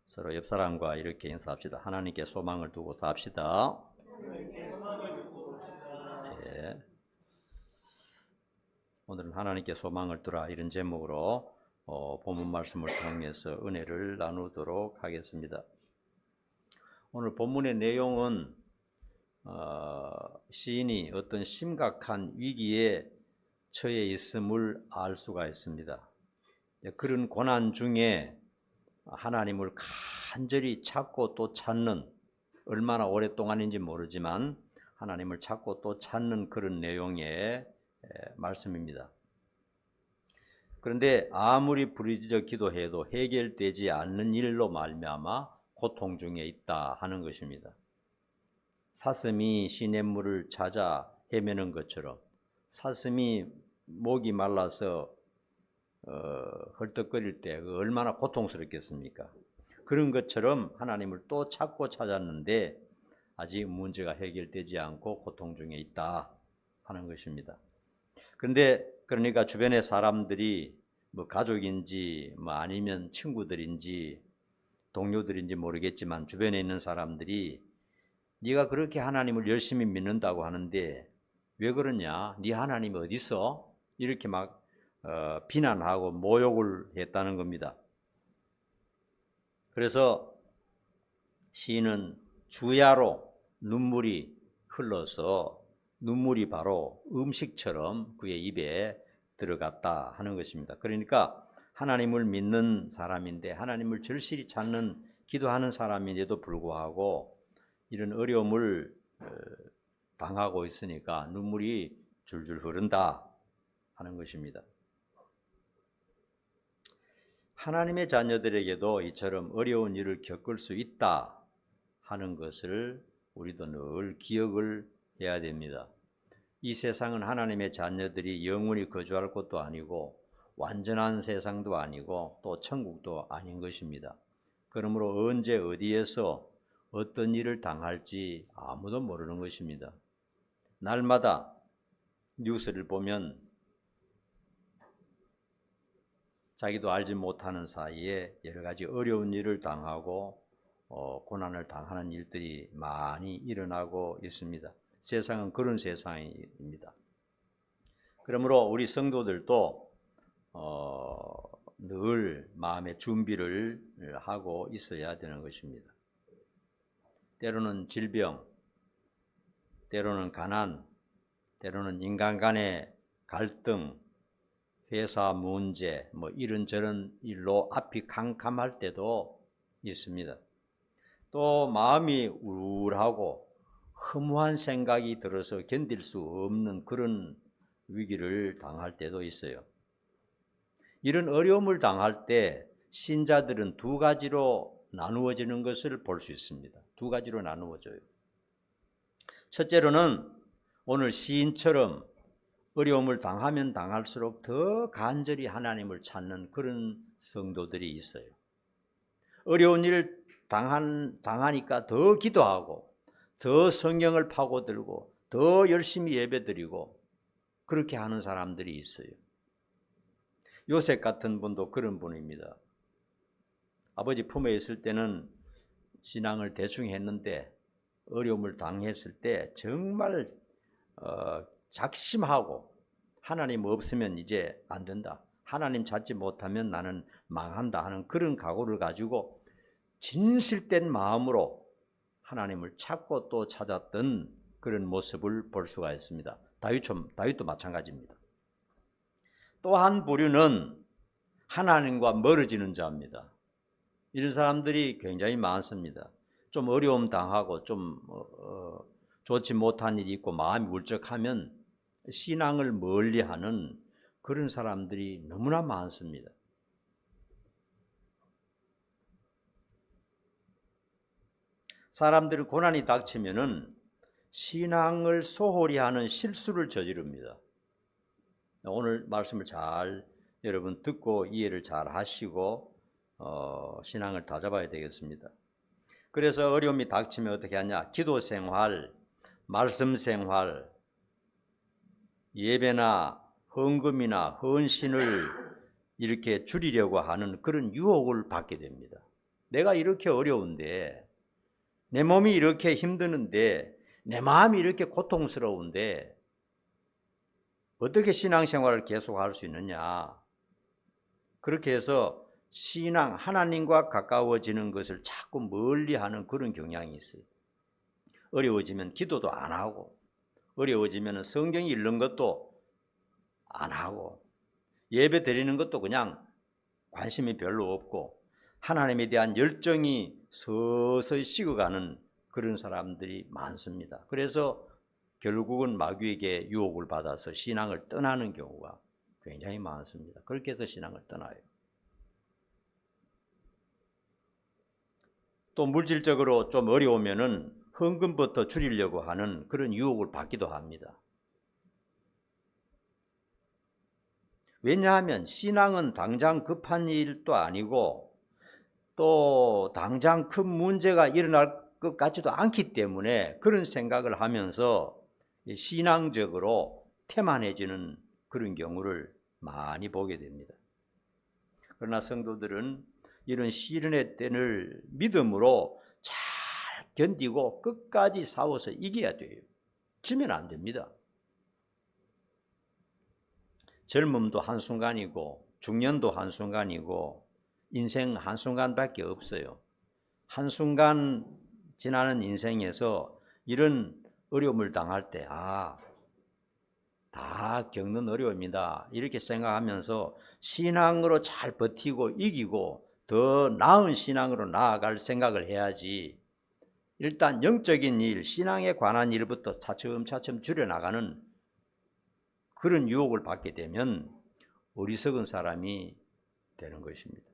서로 옆 사람과 이렇게 인사합시다. 하나님께 소망을 두고 삽시다. 예. 오늘은 하나님께 소망을 두라 이런 제목으로 본문 말씀을 통해서 은혜를 나누도록 하겠습니다. 오늘 본문의 내용은 시인이 어떤 심각한 위기에 처해 있음을 알 수가 있습니다. 그런 고난 중에 하나님을 간절히 찾고 또 찾는, 얼마나 오랫동안인지 모르지만 하나님을 찾고 또 찾는 그런 내용의 말씀입니다. 그런데 아무리 부르짖어 기도해도 해결되지 않는 일로 말미암아 고통 중에 있다 하는 것입니다. 사슴이 시냇물을 찾아 헤매는 것처럼 사슴이 목이 말라서 헐떡거릴 때 얼마나 고통스럽겠습니까? 그런 것처럼 하나님을 또 찾고 찾았는데 아직 문제가 해결되지 않고 고통 중에 있다 하는 것입니다. 그런데 그러니까 주변의 사람들이 가족인지 아니면 친구들인지 동료들인지 모르겠지만 주변에 있는 사람들이 네가 그렇게 하나님을 열심히 믿는다고 하는데 왜 그러냐? 네 하나님이 어디 있어? 이렇게 막 비난하고 모욕을 했다는 겁니다. 그래서 시인은 주야로 눈물이 흘러서 눈물이 바로 음식처럼 그의 입에 들어갔다 하는 것입니다. 그러니까 하나님을 믿는 사람인데 하나님을 절실히 찾는 기도하는 사람인데도 불구하고 이런 어려움을 당하고 있으니까 눈물이 줄줄 흐른다 하는 것입니다. 하나님의 자녀들에게도 이처럼 어려운 일을 겪을 수 있다 하는 것을 우리도 늘 기억을 해야 됩니다. 이 세상은 하나님의 자녀들이 영원히 거주할 곳도 아니고 완전한 세상도 아니고 또 천국도 아닌 것입니다. 그러므로 언제 어디에서 어떤 일을 당할지 아무도 모르는 것입니다. 날마다 뉴스를 보면 자기도 알지 못하는 사이에 여러 가지 어려운 일을 당하고 고난을 당하는 일들이 많이 일어나고 있습니다. 세상은 그런 세상입니다. 그러므로 우리 성도들도 늘 마음의 준비를 하고 있어야 되는 것입니다. 때로는 질병, 때로는 가난, 때로는 인간 간의 갈등, 회사 문제, 이런저런 일로 앞이 캄캄할 때도 있습니다. 또 마음이 우울하고 허무한 생각이 들어서 견딜 수 없는 그런 위기를 당할 때도 있어요. 이런 어려움을 당할 때 신자들은 두 가지로 나누어지는 것을 볼 수 있습니다. 두 가지로 나누어져요. 첫째로는 오늘 시인처럼 어려움을 당하면 당할수록 더 간절히 하나님을 찾는 그런 성도들이 있어요. 어려운 일을 당하니까 더 기도하고 더 성경을 파고들고 더 열심히 예배드리고 그렇게 하는 사람들이 있어요. 요셉 같은 분도 그런 분입니다. 아버지 품에 있을 때는 신앙을 대충 했는데 어려움을 당했을 때 정말 작심하고 하나님 없으면 이제 안 된다. 하나님 찾지 못하면 나는 망한다 하는 그런 각오를 가지고 진실된 마음으로 하나님을 찾고 또 찾았던 그런 모습을 볼 수가 있습니다. 다윗도 마찬가지입니다. 또 한 부류는 하나님과 멀어지는 자입니다. 이런 사람들이 굉장히 많습니다. 좀 어려움 당하고 좀 좋지 못한 일이 있고 마음이 울적하면 신앙을 멀리하는 그런 사람들이 너무나 많습니다. 사람들이 고난이 닥치면은 신앙을 소홀히 하는 실수를 저지릅니다. 오늘 말씀을 잘 여러분 듣고 이해를 잘 하시고 신앙을 다잡아야 되겠습니다. 그래서 어려움이 닥치면 어떻게 하냐? 기도 생활, 말씀 생활, 예배나 헌금이나 헌신을 이렇게 줄이려고 하는 그런 유혹을 받게 됩니다. 내가 이렇게 어려운데, 내 몸이 이렇게 힘드는데, 내 마음이 이렇게 고통스러운데 어떻게 신앙생활을 계속할 수 있느냐. 그렇게 해서 신앙, 하나님과 가까워지는 것을 자꾸 멀리하는 그런 경향이 있어요. 어려워지면 기도도 안 하고, 어려워지면 성경 읽는 것도 안 하고, 예배 드리는 것도 그냥 관심이 별로 없고, 하나님에 대한 열정이 서서히 식어가는 그런 사람들이 많습니다. 그래서 결국은 마귀에게 유혹을 받아서 신앙을 떠나는 경우가 굉장히 많습니다. 그렇게 해서 신앙을 떠나요. 또 물질적으로 좀 어려우면은 헌금부터 줄이려고 하는 그런 유혹을 받기도 합니다. 왜냐하면 신앙은 당장 급한 일도 아니고 또 당장 큰 문제가 일어날 것 같지도 않기 때문에 그런 생각을 하면서 신앙적으로 태만해지는 그런 경우를 많이 보게 됩니다. 그러나 성도들은 이런 시련의 때를 믿음으로 잘 견디고 끝까지 싸워서 이겨야 돼요. 지면 안 됩니다. 젊음도 한순간이고 중년도 한순간이고 인생 한순간밖에 없어요. 한순간 지나는 인생에서 이런 어려움을 당할 때 다 겪는 어려움이다 이렇게 생각하면서 신앙으로 잘 버티고 이기고 더 나은 신앙으로 나아갈 생각을 해야지. 일단 영적인 일, 신앙에 관한 일부터 차츰차츰 줄여나가는 그런 유혹을 받게 되면 어리석은 사람이 되는 것입니다.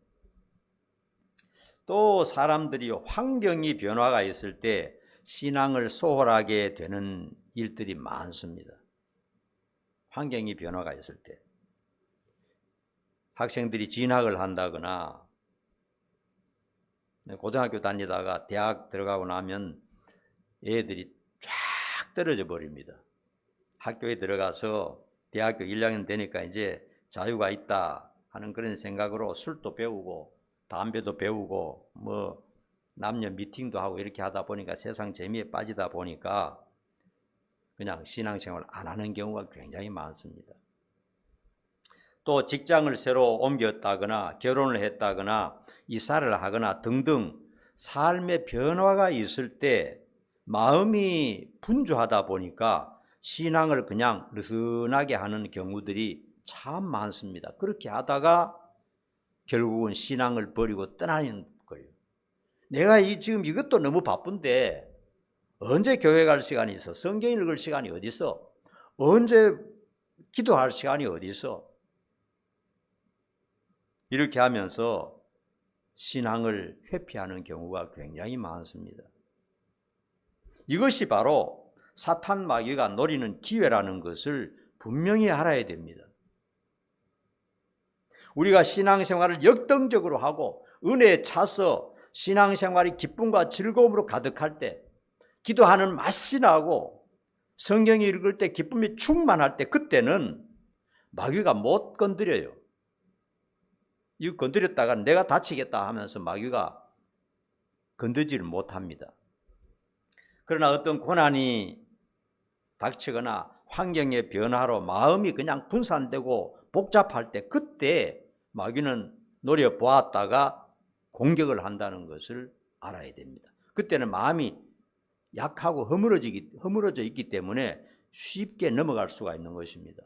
또 사람들이 환경이 변화가 있을 때 신앙을 소홀하게 되는 일들이 많습니다. 환경이 변화가 있을 때 학생들이 진학을 한다거나 고등학교 다니다가 대학 들어가고 나면 애들이 쫙 떨어져 버립니다. 학교에 들어가서 대학교 1학년 되니까 이제 자유가 있다 하는 그런 생각으로 술도 배우고 담배도 배우고 뭐 남녀 미팅도 하고 이렇게 하다 보니까 세상 재미에 빠지다 보니까 그냥 신앙생활 안 하는 경우가 굉장히 많습니다. 또 직장을 새로 옮겼다거나 결혼을 했다거나 이사를 하거나 등등 삶의 변화가 있을 때 마음이 분주하다 보니까 신앙을 그냥 느슨하게 하는 경우들이 참 많습니다. 그렇게 하다가 결국은 신앙을 버리고 떠나는 거예요. 내가 지금 이것도 너무 바쁜데 언제 교회 갈 시간이 있어? 성경 읽을 시간이 어디 있어? 언제 기도할 시간이 어디 있어? 이렇게 하면서 신앙을 회피하는 경우가 굉장히 많습니다. 이것이 바로 사탄 마귀가 노리는 기회라는 것을 분명히 알아야 됩니다. 우리가 신앙생활을 역동적으로 하고 은혜에 차서 신앙생활이 기쁨과 즐거움으로 가득할 때, 기도하는 맛이 나고 성경 읽을 때 기쁨이 충만할 때, 그때는 마귀가 못 건드려요. 이거 건드렸다가 내가 다치겠다 하면서 마귀가 건드지를 못합니다. 그러나 어떤 고난이 닥치거나 환경의 변화로 마음이 그냥 분산되고 복잡할 때, 그때 마귀는 노려보았다가 공격을 한다는 것을 알아야 됩니다. 그때는 마음이 약하고 허물어져 있기 때문에 쉽게 넘어갈 수가 있는 것입니다.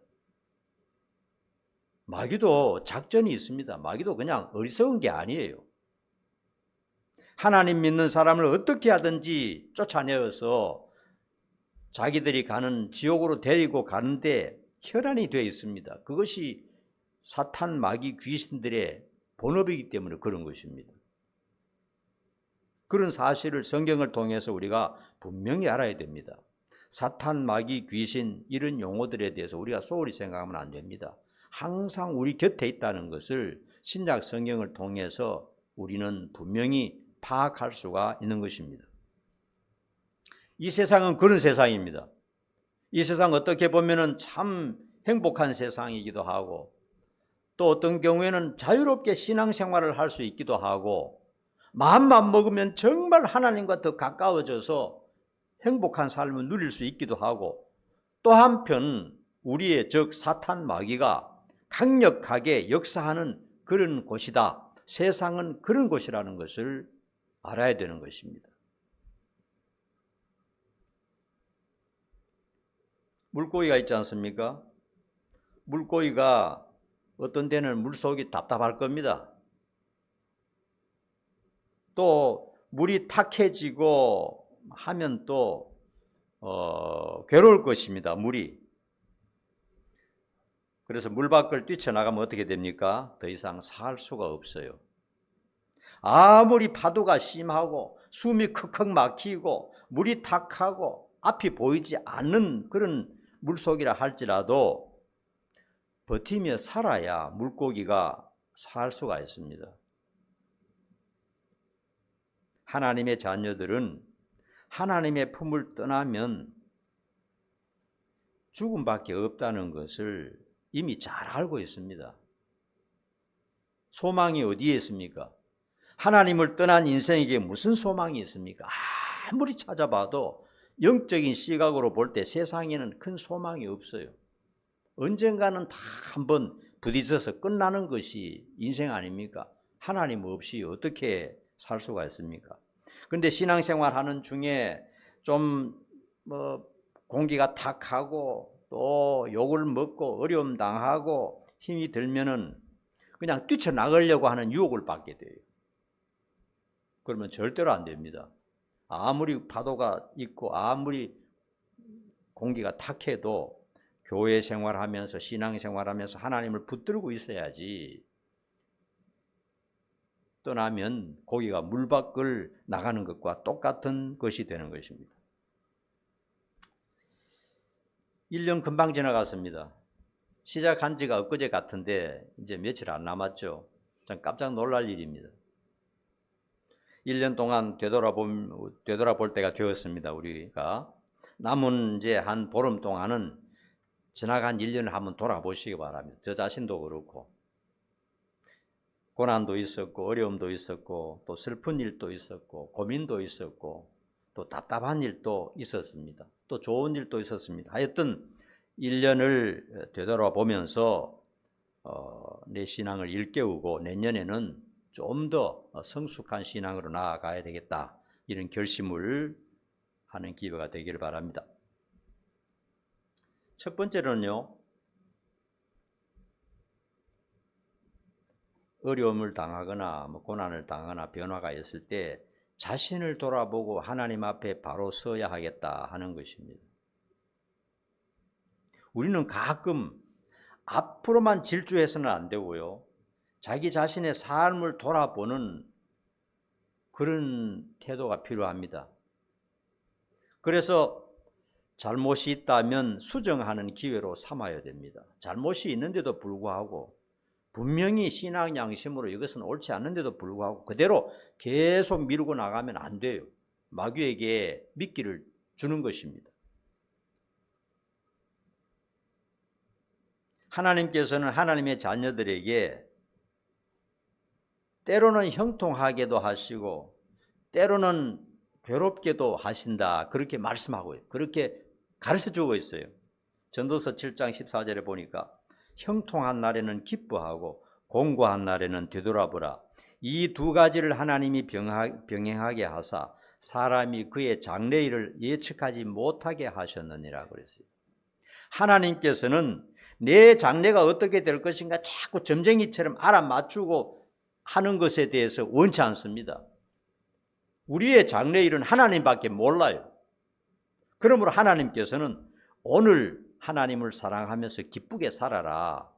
마귀도 작전이 있습니다. 마귀도 그냥 어리석은 게 아니에요. 하나님 믿는 사람을 어떻게 하든지 쫓아내어서 자기들이 가는 지옥으로 데리고 가는데 혈안이 되어 있습니다. 그것이 사탄 마귀 귀신들의 본업이기 때문에 그런 것입니다. 그런 사실을 성경을 통해서 우리가 분명히 알아야 됩니다. 사탄 마귀 귀신 이런 용어들에 대해서 우리가 소홀히 생각하면 안 됩니다. 항상 우리 곁에 있다는 것을 신약 성경을 통해서 우리는 분명히 파악할 수가 있는 것입니다. 이 세상은 그런 세상입니다. 이 세상 어떻게 보면은 참 행복한 세상이기도 하고 또 어떤 경우에는 자유롭게 신앙생활을 할 수 있기도 하고 마음만 먹으면 정말 하나님과 더 가까워져서 행복한 삶을 누릴 수 있기도 하고, 또 한편 우리의 적 사탄 마귀가 강력하게 역사하는 그런 곳이다. 세상은 그런 곳이라는 것을 알아야 되는 것입니다. 물고기가 있지 않습니까? 물고기가 어떤 데는 물속이 답답할 겁니다. 또 물이 탁해지고 하면 또 괴로울 것입니다. 물이. 그래서 물 밖을 뛰쳐나가면 어떻게 됩니까? 더 이상 살 수가 없어요. 아무리 파도가 심하고 숨이 컥컥 막히고 물이 탁하고 앞이 보이지 않는 그런 물속이라 할지라도 버티며 살아야 물고기가 살 수가 있습니다. 하나님의 자녀들은 하나님의 품을 떠나면 죽음밖에 없다는 것을 이미 잘 알고 있습니다. 소망이 어디에 있습니까? 하나님을 떠난 인생에게 무슨 소망이 있습니까? 아무리 찾아봐도 영적인 시각으로 볼 때 세상에는 큰 소망이 없어요. 언젠가는 다 한번 부딪혀서 끝나는 것이 인생 아닙니까? 하나님 없이 어떻게 살 수가 있습니까? 그런데 신앙생활 하는 중에 좀 공기가 탁하고 또 욕을 먹고 어려움 당하고 힘이 들면은 그냥 뛰쳐나가려고 하는 유혹을 받게 돼요. 그러면 절대로 안 됩니다. 아무리 파도가 있고 아무리 공기가 탁해도 교회 생활하면서 신앙생활하면서 하나님을 붙들고 있어야지 떠나면 고기가 물 밖을 나가는 것과 똑같은 것이 되는 것입니다. 1년 금방 지나갔습니다. 시작한 지가 엊그제 같은데 이제 며칠 안 남았죠. 참 깜짝 놀랄 일입니다. 1년 동안 되돌아볼 때가 되었습니다. 우리가 남은 이제 한 보름 동안은 지나간 1년을 한번 돌아보시기 바랍니다. 저 자신도 그렇고 고난도 있었고 어려움도 있었고 또 슬픈 일도 있었고 고민도 있었고 또 답답한 일도 있었습니다. 또 좋은 일도 있었습니다. 하여튼 1년을 되돌아보면서 내 신앙을 일깨우고 내년에는 좀 더 성숙한 신앙으로 나아가야 되겠다, 이런 결심을 하는 기회가 되기를 바랍니다. 첫 번째로는요, 어려움을 당하거나 고난을 당하거나 변화가 있을 때 자신을 돌아보고 하나님 앞에 바로 서야 하겠다 하는 것입니다. 우리는 가끔 앞으로만 질주해서는 안 되고요, 자기 자신의 삶을 돌아보는 그런 태도가 필요합니다. 그래서 잘못이 있다면 수정하는 기회로 삼아야 됩니다. 잘못이 있는데도 불구하고 분명히 신앙 양심으로 이것은 옳지 않는데도 불구하고 그대로 계속 미루고 나가면 안 돼요. 마귀에게 미끼를 주는 것입니다. 하나님께서는 하나님의 자녀들에게 때로는 형통하게도 하시고 때로는 괴롭게도 하신다, 그렇게 말씀하고 그렇게 가르쳐주고 있어요. 전도서 7장 14절에 보니까 형통한 날에는 기뻐하고 공고한 날에는 되돌아보라. 이 두 가지를 하나님이 병행하게 하사 사람이 그의 장래일을 예측하지 못하게 하셨느니라 그랬어요. 하나님께서는 내 장래가 어떻게 될 것인가 자꾸 점쟁이처럼 알아맞추고 하는 것에 대해서 원치 않습니다. 우리의 장래일은 하나님밖에 몰라요. 그러므로 하나님께서는 오늘 하나님을 사랑하면서 기쁘게 살아라,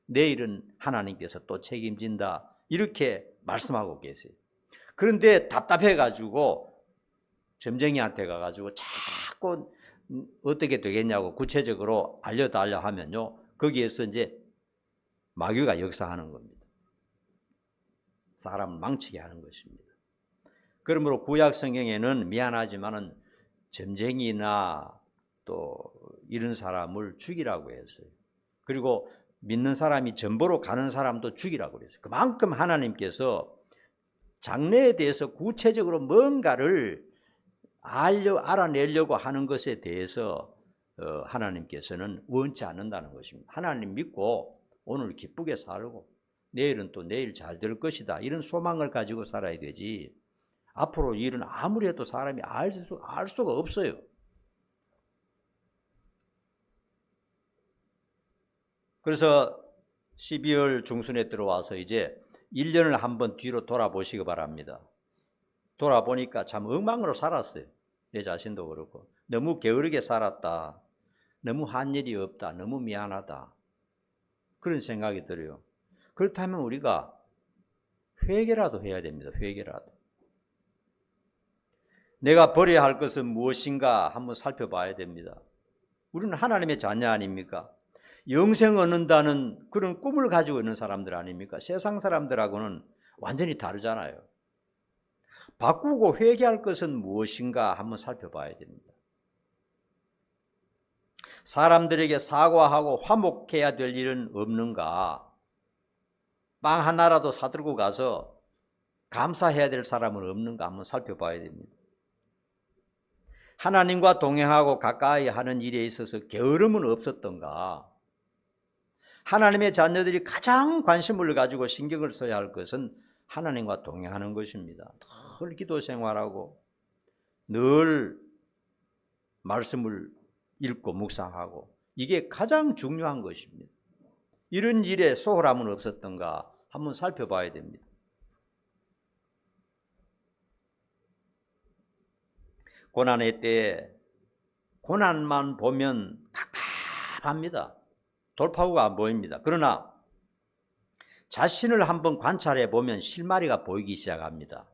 내일은 하나님께서 또 책임진다, 이렇게 말씀하고 계세요. 그런데 답답해가지고 점쟁이한테 가가지고 자꾸 어떻게 되겠냐고 구체적으로 알려달라 하면요, 거기에서 이제 마귀가 역사하는 겁니다. 사람을 망치게 하는 것입니다. 그러므로 구약 성경에는 미안하지만은 점쟁이나 또 이런 사람을 죽이라고 했어요. 그리고 믿는 사람이 전보로 가는 사람도 죽이라고 그랬어요. 그만큼 하나님께서 장래에 대해서 구체적으로 뭔가를 알아내려고 하는 것에 대해서 하나님께서는 원치 않는다는 것입니다. 하나님 믿고 오늘 기쁘게 살고 내일은 또 내일 잘 될 것이다, 이런 소망을 가지고 살아야 되지, 앞으로 일은 아무리 해도 사람이 알 수가 없어요. 그래서 12월 중순에 들어와서 이제 1년을 한번 뒤로 돌아보시기 바랍니다. 돌아보니까 참 엉망으로 살았어요. 내 자신도 그렇고 너무 게으르게 살았다, 너무 한 일이 없다, 너무 미안하다, 그런 생각이 들어요. 그렇다면 우리가 회개라도 해야 됩니다. 회개라도. 내가 버려야 할 것은 무엇인가 한번 살펴봐야 됩니다. 우리는 하나님의 자녀 아닙니까? 영생 얻는다는 그런 꿈을 가지고 있는 사람들 아닙니까? 세상 사람들하고는 완전히 다르잖아요. 바꾸고 회개할 것은 무엇인가 한번 살펴봐야 됩니다. 사람들에게 사과하고 화목해야 될 일은 없는가? 빵 하나라도 사들고 가서 감사해야 될 사람은 없는가 한번 살펴봐야 됩니다. 하나님과 동행하고 가까이 하는 일에 있어서 게으름은 없었던가? 하나님의 자녀들이 가장 관심을 가지고 신경을 써야 할 것은 하나님과 동행하는 것입니다. 늘 기도 생활하고 늘 말씀을 읽고 묵상하고, 이게 가장 중요한 것입니다. 이런 일에 소홀함은 없었던가 한번 살펴봐야 됩니다. 고난의 때에 고난만 보면 답답합니다. 돌파구가 안 보입니다. 그러나 자신을 한번 관찰해 보면 실마리가 보이기 시작합니다.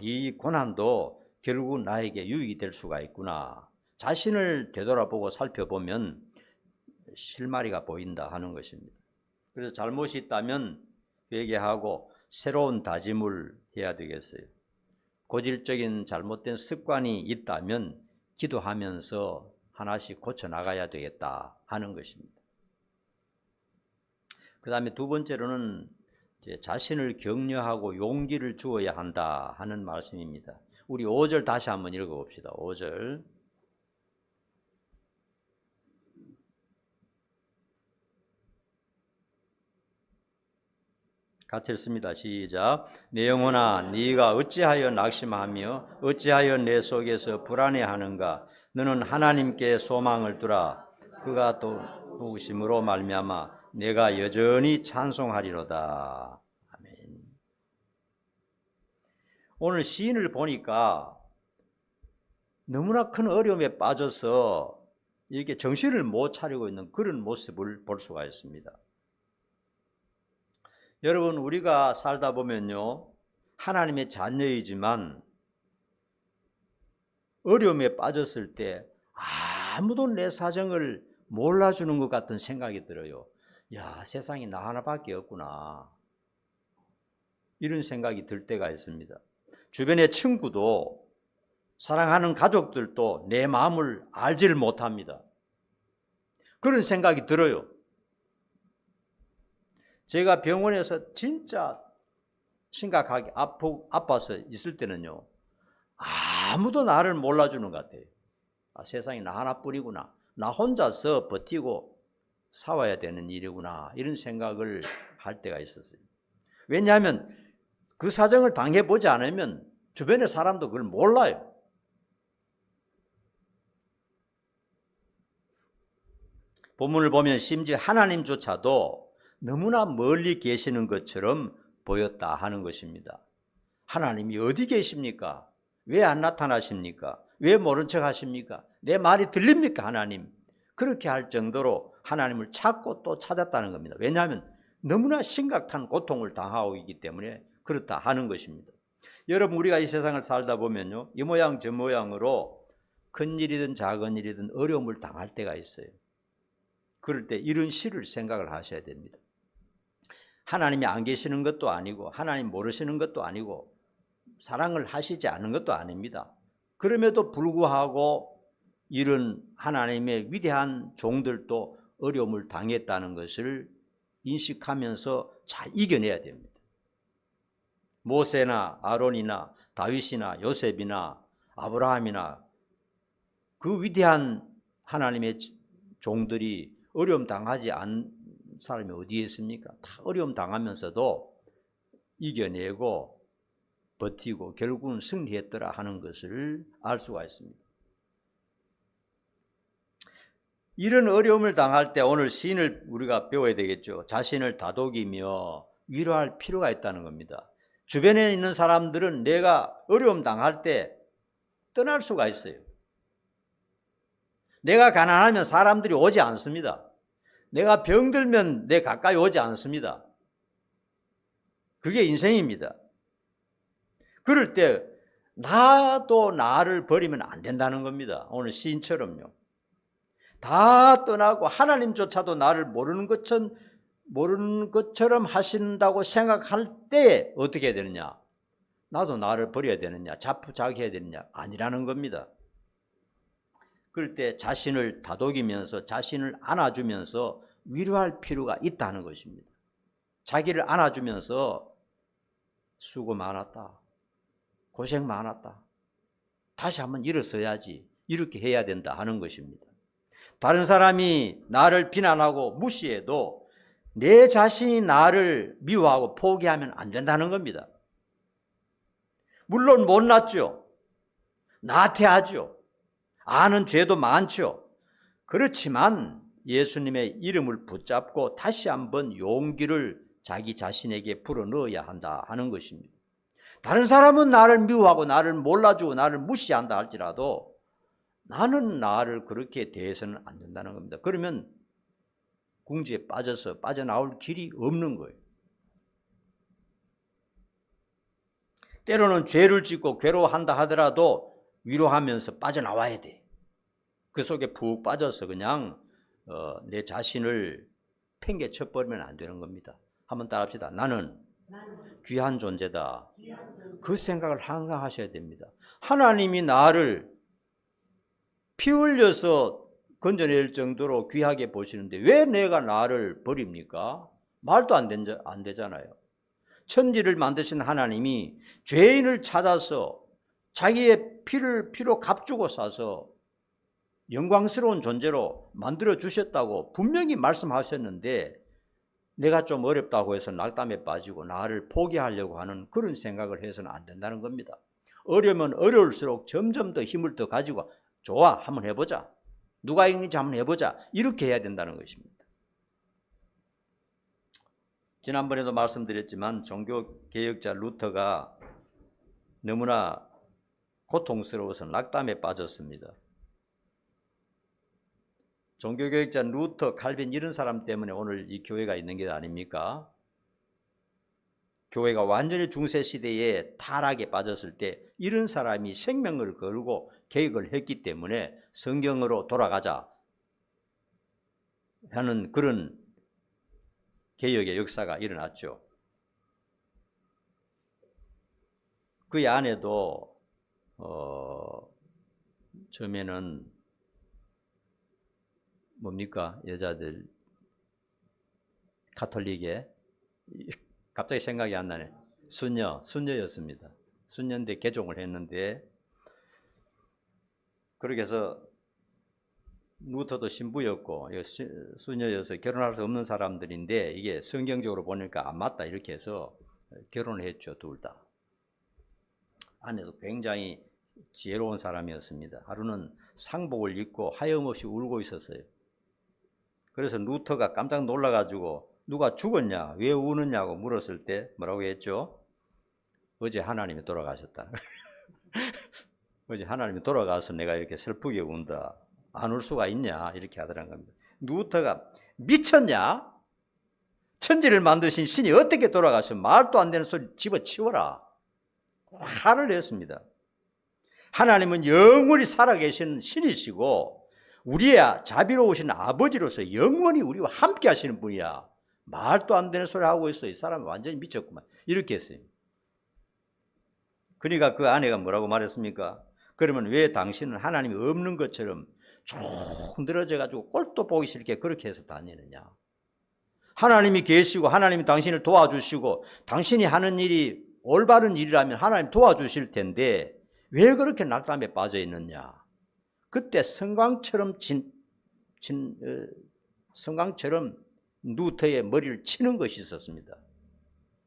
이 고난도 결국 나에게 유익이 될 수가 있구나. 자신을 되돌아보고 살펴보면 실마리가 보인다 하는 것입니다. 그래서 잘못이 있다면 회개하고 새로운 다짐을 해야 되겠어요. 고질적인 잘못된 습관이 있다면 기도하면서 하나씩 고쳐나가야 되겠다 하는 것입니다. 그 다음에 두 번째로는 자신을 격려하고 용기를 주어야 한다 하는 말씀입니다. 우리 5절 다시 한번 읽어봅시다. 5절. 같이 읽습니다. 시작. 내 영혼아, 네가 어찌하여 낙심하며 어찌하여 내 속에서 불안해하는가? 너는 하나님께 소망을 두라. 그가 또 도우심으로 말미암아 내가 여전히 찬송하리로다. 아멘. 오늘 시인을 보니까 너무나 큰 어려움에 빠져서 이렇게 정신을 못 차리고 있는 그런 모습을 볼 수가 있습니다. 여러분, 우리가 살다 보면요, 하나님의 자녀이지만 어려움에 빠졌을 때 아무도 내 사정을 몰라주는 것 같은 생각이 들어요. 야, 세상에 나 하나밖에 없구나, 이런 생각이 들 때가 있습니다. 주변의 친구도, 사랑하는 가족들도 내 마음을 알지를 못합니다. 그런 생각이 들어요. 제가 병원에서 진짜 심각하게 아파서 있을 때는요, 아무도 나를 몰라주는 것 같아요. 세상에 나 하나뿐이구나, 나 혼자서 버티고 싸워야 되는 일이구나, 이런 생각을 할 때가 있었어요. 왜냐하면 그 사정을 당해보지 않으면 주변의 사람도 그걸 몰라요. 본문을 보면 심지어 하나님조차도 너무나 멀리 계시는 것처럼 보였다 하는 것입니다. 하나님이 어디 계십니까? 왜 안 나타나십니까? 왜 모른 척 하십니까? 내 말이 들립니까, 하나님? 그렇게 할 정도로 하나님을 찾고 또 찾았다는 겁니다. 왜냐하면 너무나 심각한 고통을 당하고 있기 때문에 그렇다 하는 것입니다. 여러분, 우리가 이 세상을 살다 보면요, 이 모양 저 모양으로 큰 일이든 작은 일이든 어려움을 당할 때가 있어요. 그럴 때 이런 시를 생각을 하셔야 됩니다. 하나님이 안 계시는 것도 아니고 하나님 모르시는 것도 아니고 사랑을 하시지 않는 것도 아닙니다. 그럼에도 불구하고 이런 하나님의 위대한 종들도 어려움을 당했다는 것을 인식하면서 잘 이겨내야 됩니다. 모세나 아론이나 다윗이나 요셉이나 아브라함이나 그 위대한 하나님의 종들이 어려움 당하지 않은 사람이 어디에 있습니까? 다 어려움 당하면서도 이겨내고 버티고 결국은 승리했더라 하는 것을 알 수가 있습니다. 이런 어려움을 당할 때 오늘 시인을 우리가 배워야 되겠죠. 자신을 다독이며 위로할 필요가 있다는 겁니다. 주변에 있는 사람들은 내가 어려움 당할 때 떠날 수가 있어요. 내가 가난하면 사람들이 오지 않습니다. 내가 병들면 내 가까이 오지 않습니다. 그게 인생입니다. 그럴 때 나도 나를 버리면 안 된다는 겁니다. 오늘 시인처럼요. 다 떠나고 하나님조차도 나를 모르는 것처럼 하신다고 생각할 때 어떻게 해야 되느냐? 나도 나를 버려야 되느냐? 자포자기해야 되느냐? 아니라는 겁니다. 그럴 때 자신을 다독이면서 자신을 안아주면서 위로할 필요가 있다는 것입니다. 자기를 안아주면서 수고 많았다. 고생 많았다. 다시 한번 일어서야지. 이렇게 해야 된다 하는 것입니다. 다른 사람이 나를 비난하고 무시해도 내 자신이 나를 미워하고 포기하면 안 된다는 겁니다. 물론 못났죠. 나태하죠. 아는 죄도 많죠. 그렇지만 예수님의 이름을 붙잡고 다시 한번 용기를 자기 자신에게 불어넣어야 한다 하는 것입니다. 다른 사람은 나를 미워하고 나를 몰라주고 나를 무시한다 할지라도 나는 나를 그렇게 대해서는 안 된다는 겁니다. 그러면 궁지에 빠져서 빠져나올 길이 없는 거예요. 때로는 죄를 짓고 괴로워한다 하더라도 위로하면서 빠져나와야 돼. 그 속에 푹 빠져서 그냥 내 자신을 팽개쳐버리면 안 되는 겁니다. 한번 따라합시다. 나는 귀한 존재다. 그 생각을 항상 하셔야 됩니다. 하나님이 나를 피 흘려서 건져낼 정도로 귀하게 보시는데 왜 내가 나를 버립니까? 말도 안 되잖아요. 천지를 만드신 하나님이 죄인을 찾아서 자기의 피로 값주고 싸서 영광스러운 존재로 만들어 주셨다고 분명히 말씀하셨는데 내가 좀 어렵다고 해서 낙담에 빠지고 나를 포기하려고 하는 그런 생각을 해서는 안 된다는 겁니다. 어려우면 어려울수록 점점 더 힘을 더 가지고 좋아, 한번 해보자. 누가 이기는지 한번 해보자. 이렇게 해야 된다는 것입니다. 지난번에도 말씀드렸지만 종교개혁자 루터가 너무나 고통스러워서 낙담에 빠졌습니다. 종교개혁자 루터, 칼빈 이런 사람 때문에 오늘 이 교회가 있는 게 아닙니까? 교회가 완전히 중세시대에 타락에 빠졌을 때 이런 사람이 생명을 걸고 개혁을 했기 때문에 성경으로 돌아가자 하는 그런 개혁의 역사가 일어났죠. 그 안에도 처음에는 뭡니까? 여자들 가톨릭에 갑자기 생각이 안 나네. 순녀였습니다. 순녀인데 개종을 했는데 그렇게 해서 루터도 신부였고 순녀여서 결혼할 수 없는 사람들인데 이게 성경적으로 보니까 안 맞다 이렇게 해서 결혼을 했죠. 둘 다. 아내도 굉장히 지혜로운 사람이었습니다. 하루는 상복을 입고 하염없이 울고 있었어요. 그래서 루터가 깜짝 놀라가지고 누가 죽었냐, 왜 우느냐고 물었을 때 뭐라고 했죠? 어제 하나님이 돌아가셨다. 어제 하나님이 돌아가서 내가 이렇게 슬프게 운다. 안 울 수가 있냐 이렇게 하더란 겁니다. 루터가 미쳤냐? 천지를 만드신 신이 어떻게 돌아가셔? 말도 안 되는 소리 집어치워라. 화를 냈습니다. 하나님은 영원히 살아계신 신이시고 우리의 자비로우신 아버지로서 영원히 우리와 함께 하시는 분이야. 말도 안 되는 소리 하고 있어. 이 사람이 완전히 미쳤구만. 이렇게 했어요. 그러니까 그 아내가 뭐라고 말했습니까? 그러면 왜 당신은 하나님이 없는 것처럼 쭉 늘어져 가지고 꼴도 보기 싫게 그렇게 해서 다니느냐? 하나님이 계시고 하나님이 당신을 도와주시고 당신이 하는 일이 올바른 일이라면 하나님 도와주실 텐데 왜 그렇게 낙담에 빠져 있느냐. 그때 성광처럼 성광처럼 누터의 머리를 치는 것이 있었습니다.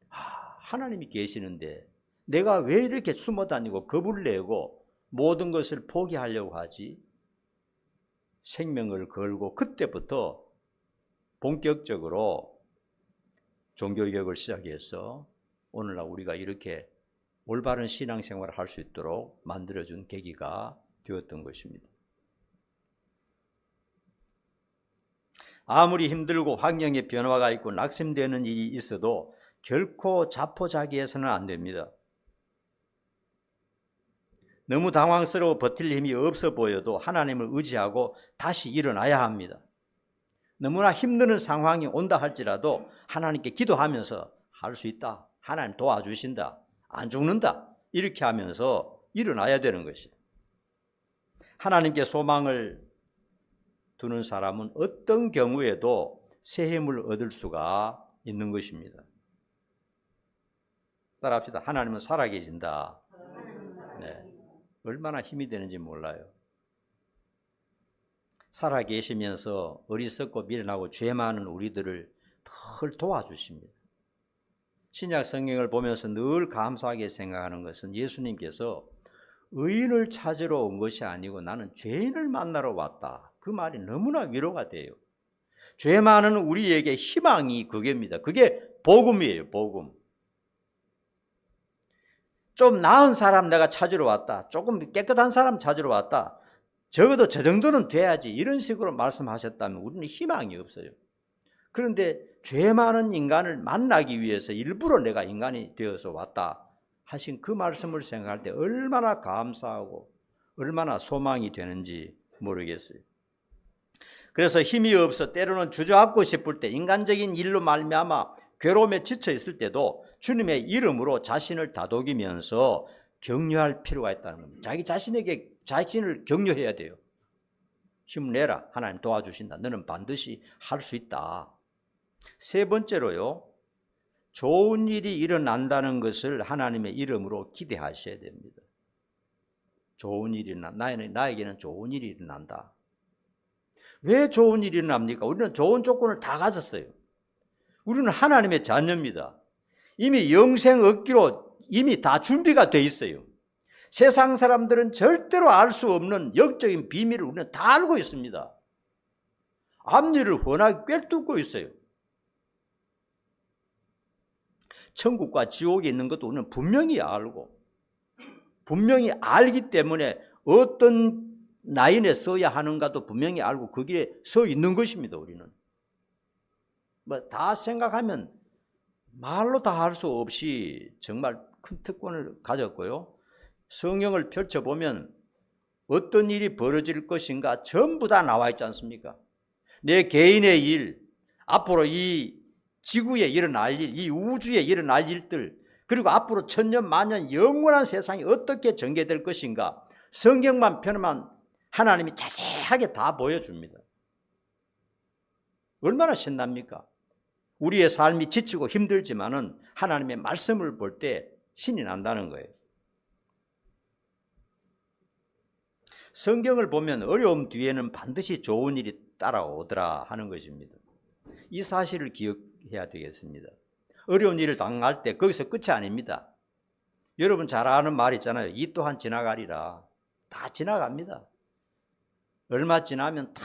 하나님이 계시는데 내가 왜 이렇게 숨어 다니고 겁을 내고 모든 것을 포기하려고 하지? 생명을 걸고 그때부터 본격적으로 종교개혁을 시작해서 오늘날 우리가 이렇게 올바른 신앙생활을 할 수 있도록 만들어준 계기가 되었던 것입니다. 아무리 힘들고 환경의 변화가 있고 낙심되는 일이 있어도 결코 자포자기해서는 안 됩니다. 너무 당황스러워 버틸 힘이 없어 보여도 하나님을 의지하고 다시 일어나야 합니다. 너무나 힘드는 상황이 온다 할지라도 하나님께 기도하면서 할 수 있다. 하나님 도와주신다. 안 죽는다. 이렇게 하면서 일어나야 되는 것이에요. 하나님께 소망을 두는 사람은 어떤 경우에도 새 힘을 얻을 수가 있는 것입니다. 따라합시다. 하나님은 살아계신다. 네. 얼마나 힘이 되는지 몰라요. 살아계시면서 어리석고 미련하고 죄 많은 우리들을 덜 도와주십니다. 신약 성경을 보면서 늘 감사하게 생각하는 것은 예수님께서 의인을 찾으러 온 것이 아니고 나는 죄인을 만나러 왔다. 그 말이 너무나 위로가 돼요. 죄 많은 우리에게 희망이 그게입니다. 그게 복음이에요. 복음. 좀 나은 사람 내가 찾으러 왔다. 조금 깨끗한 사람 찾으러 왔다. 적어도 저 정도는 돼야지. 이런 식으로 말씀하셨다면 우리는 희망이 없어요. 그런데 죄 많은 인간을 만나기 위해서 일부러 내가 인간이 되어서 왔다 하신 그 말씀을 생각할 때 얼마나 감사하고 얼마나 소망이 되는지 모르겠어요. 그래서 힘이 없어 때로는 주저앉고 싶을 때 인간적인 일로 말미암아 괴로움에 지쳐 있을 때도 주님의 이름으로 자신을 다독이면서 격려할 필요가 있다는 겁니다. 자기 자신에게 자신을 격려해야 돼요. 힘을 내라. 하나님 도와주신다. 너는 반드시 할 수 있다. 세 번째로요. 좋은 일이 일어난다는 것을 하나님의 이름으로 기대하셔야 됩니다. 좋은 일이 나에게는 좋은 일이 일어난다. 왜 좋은 일이 일어납니까? 우리는 좋은 조건을 다 가졌어요. 우리는 하나님의 자녀입니다. 이미 영생 얻기로 이미 다 준비가 돼 있어요. 세상 사람들은 절대로 알 수 없는 영적인 비밀을 우리는 다 알고 있습니다. 앞니를 훤하게 꿰뚫고 있어요. 천국과 지옥에 있는 것도 우리는 분명히 알고 분명히 알기 때문에 어떤 라인에 서야 하는가도 분명히 알고 거기에 서 있는 것입니다. 우리는 다 생각하면 말로 다 할 수 없이 정말 큰 특권을 가졌고요. 성경을 펼쳐보면 어떤 일이 벌어질 것인가 전부 다 나와 있지 않습니까? 내 개인의 일, 앞으로 이 지구에 일어날 일, 이 우주에 일어날 일들, 그리고 앞으로 천년 만년 영원한 세상이 어떻게 전개될 것인가 성경만 펴면 하나님이 자세하게 다 보여줍니다. 얼마나 신납니까? 우리의 삶이 지치고 힘들지만은 하나님의 말씀을 볼 때 신이 난다는 거예요. 성경을 보면 어려움 뒤에는 반드시 좋은 일이 따라오더라 하는 것입니다. 이 사실을 기억해야 되겠습니다. 어려운 일을 당할 때 거기서 끝이 아닙니다. 여러분 잘 아는 말 있잖아요. 이 또한 지나가리라. 다 지나갑니다. 얼마 지나면 다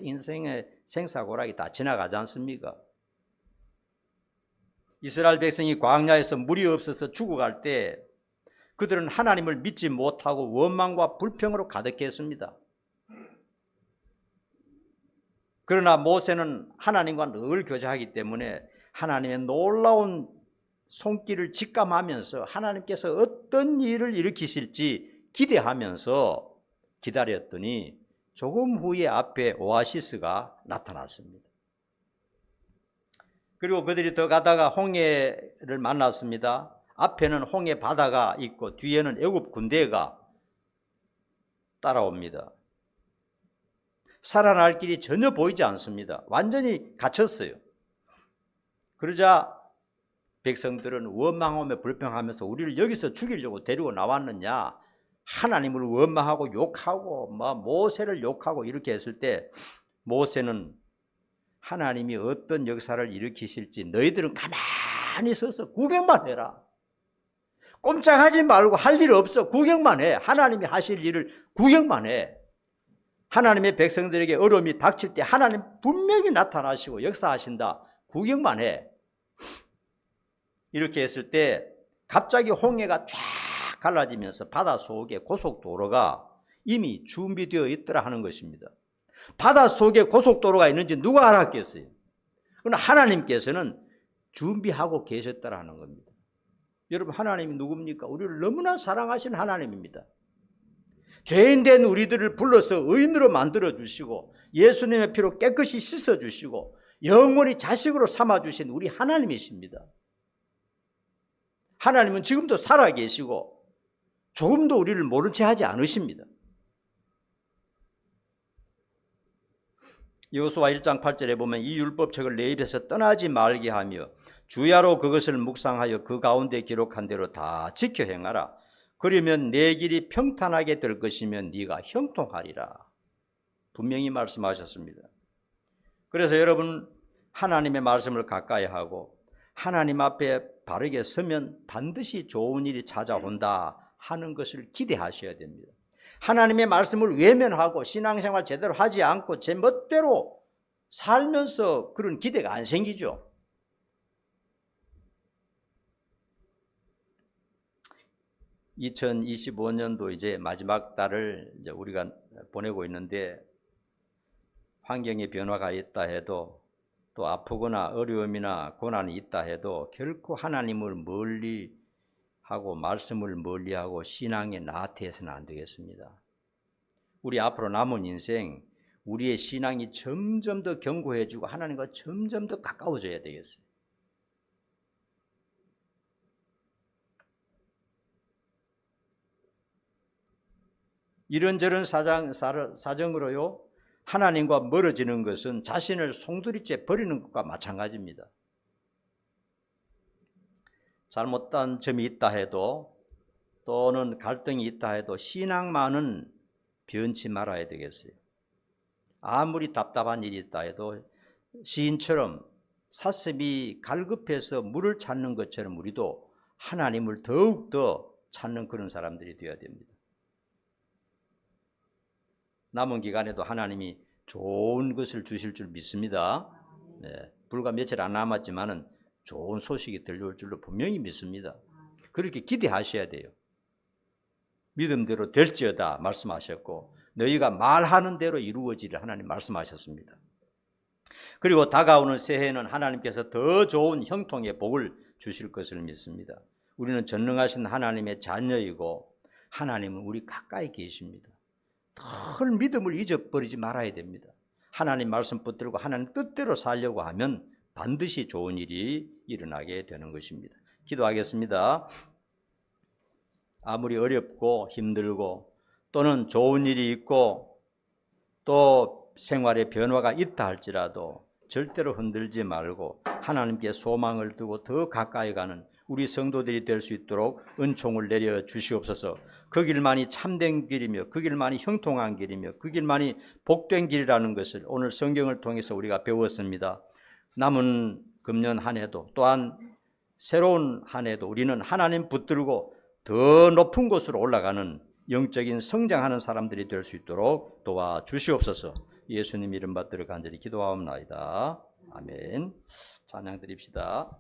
인생의 생사고락이 다 지나가지 않습니까? 이스라엘 백성이 광야에서 물이 없어서 죽어갈 때 그들은 하나님을 믿지 못하고 원망과 불평으로 가득했습니다. 그러나 모세는 하나님과 늘 교제하기 때문에 하나님의 놀라운 손길을 직감하면서 하나님께서 어떤 일을 일으키실지 기대하면서 기다렸더니 조금 후에 앞에 오아시스가 나타났습니다. 그리고 그들이 더 가다가 홍해를 만났습니다. 앞에는 홍해 바다가 있고 뒤에는 애굽 군대가 따라옵니다. 살아날 길이 전혀 보이지 않습니다. 완전히 갇혔어요. 그러자 백성들은 원망하며 불평하면서 우리를 여기서 죽이려고 데리고 나왔느냐, 하나님을 원망하고 욕하고 모세를 욕하고 이렇게 했을 때 모세는 하나님이 어떤 역사를 일으키실지 너희들은 가만히 서서 구경만 해라. 꼼짝하지 말고 할 일 없어. 구경만 해. 하나님이 하실 일을 구경만 해. 하나님의 백성들에게 어려움이 닥칠 때 하나님 분명히 나타나시고 역사하신다. 구경만 해. 이렇게 했을 때 갑자기 홍해가 쫙 갈라지면서 바다 속에 고속도로가 이미 준비되어 있더라 하는 것입니다. 바다 속에 고속도로가 있는지 누가 알았겠어요? 그러나 하나님께서는 준비하고 계셨다라는 겁니다. 여러분, 하나님이 누굽니까? 우리를 너무나 사랑하신 하나님입니다. 죄인된 우리들을 불러서 의인으로 만들어주시고 예수님의 피로 깨끗이 씻어주시고 영원히 자식으로 삼아주신 우리 하나님이십니다. 하나님은 지금도 살아계시고 조금도 우리를 모른 채 하지 않으십니다. 여호수아 1장 8절에 보면 이 율법책을 내 입에서 떠나지 말게 하며 주야로 그것을 묵상하여 그 가운데 기록한 대로 다 지켜 행하라. 그러면 내 길이 평탄하게 될 것이며 네가 형통하리라. 분명히 말씀하셨습니다. 그래서 여러분, 하나님의 말씀을 가까이 하고 하나님 앞에 바르게 서면 반드시 좋은 일이 찾아온다 하는 것을 기대하셔야 됩니다. 하나님의 말씀을 외면하고 신앙생활 제대로 하지 않고 제 멋대로 살면서 그런 기대가 안 생기죠. (2025년도) 이제 마지막 달을 이제 우리가 보내고 있는데 환경의 변화가 있다 해도 또 아프거나 어려움이나 고난이 있다 해도 결코 하나님을 멀리하고 말씀을 멀리하고 신앙에 나태해서는 안 되겠습니다. 우리 앞으로 남은 인생 우리의 신앙이 점점 더 견고해지고 하나님과 점점 더 가까워져야 되겠어요. 이런저런 사정으로요, 하나님과 멀어지는 것은 자신을 송두리째 버리는 것과 마찬가지입니다. 잘못된 점이 있다 해도 또는 갈등이 있다 해도 신앙만은 변치 말아야 되겠어요. 아무리 답답한 일이 있다 해도 시인처럼 사슴이 갈급해서 물을 찾는 것처럼 우리도 하나님을 더욱더 찾는 그런 사람들이 되어야 됩니다. 남은 기간에도 하나님이 좋은 것을 주실 줄 믿습니다. 네, 불과 며칠 안 남았지만은 좋은 소식이 들려올 줄로 분명히 믿습니다. 그렇게 기대하셔야 돼요. 믿음대로 될지어다 말씀하셨고 너희가 말하는 대로 이루어지리라 하나님 말씀하셨습니다. 그리고 다가오는 새해에는 하나님께서 더 좋은 형통의 복을 주실 것을 믿습니다. 우리는 전능하신 하나님의 자녀이고 하나님은 우리 가까이 계십니다. 늘 믿음을 잊어버리지 말아야 됩니다. 하나님 말씀 붙들고 하나님 뜻대로 살려고 하면 반드시 좋은 일이 일어나게 되는 것입니다. 기도하겠습니다. 아무리 어렵고 힘들고 또는 좋은 일이 있고 또 생활에 변화가 있다 할지라도 절대로 흔들지 말고 하나님께 소망을 두고 더 가까이 가는 우리 성도들이 될 수 있도록 은총을 내려 주시옵소서. 그 길만이 참된 길이며 그 길만이 형통한 길이며 그 길만이 복된 길이라는 것을 오늘 성경을 통해서 우리가 배웠습니다. 남은 금년 한 해도 또한 새로운 한 해도 우리는 하나님 붙들고 더 높은 곳으로 올라가는 영적인 성장하는 사람들이 될 수 있도록 도와주시옵소서. 예수님 이름 받들어 간절히 기도하옵나이다. 아멘. 찬양 드립시다.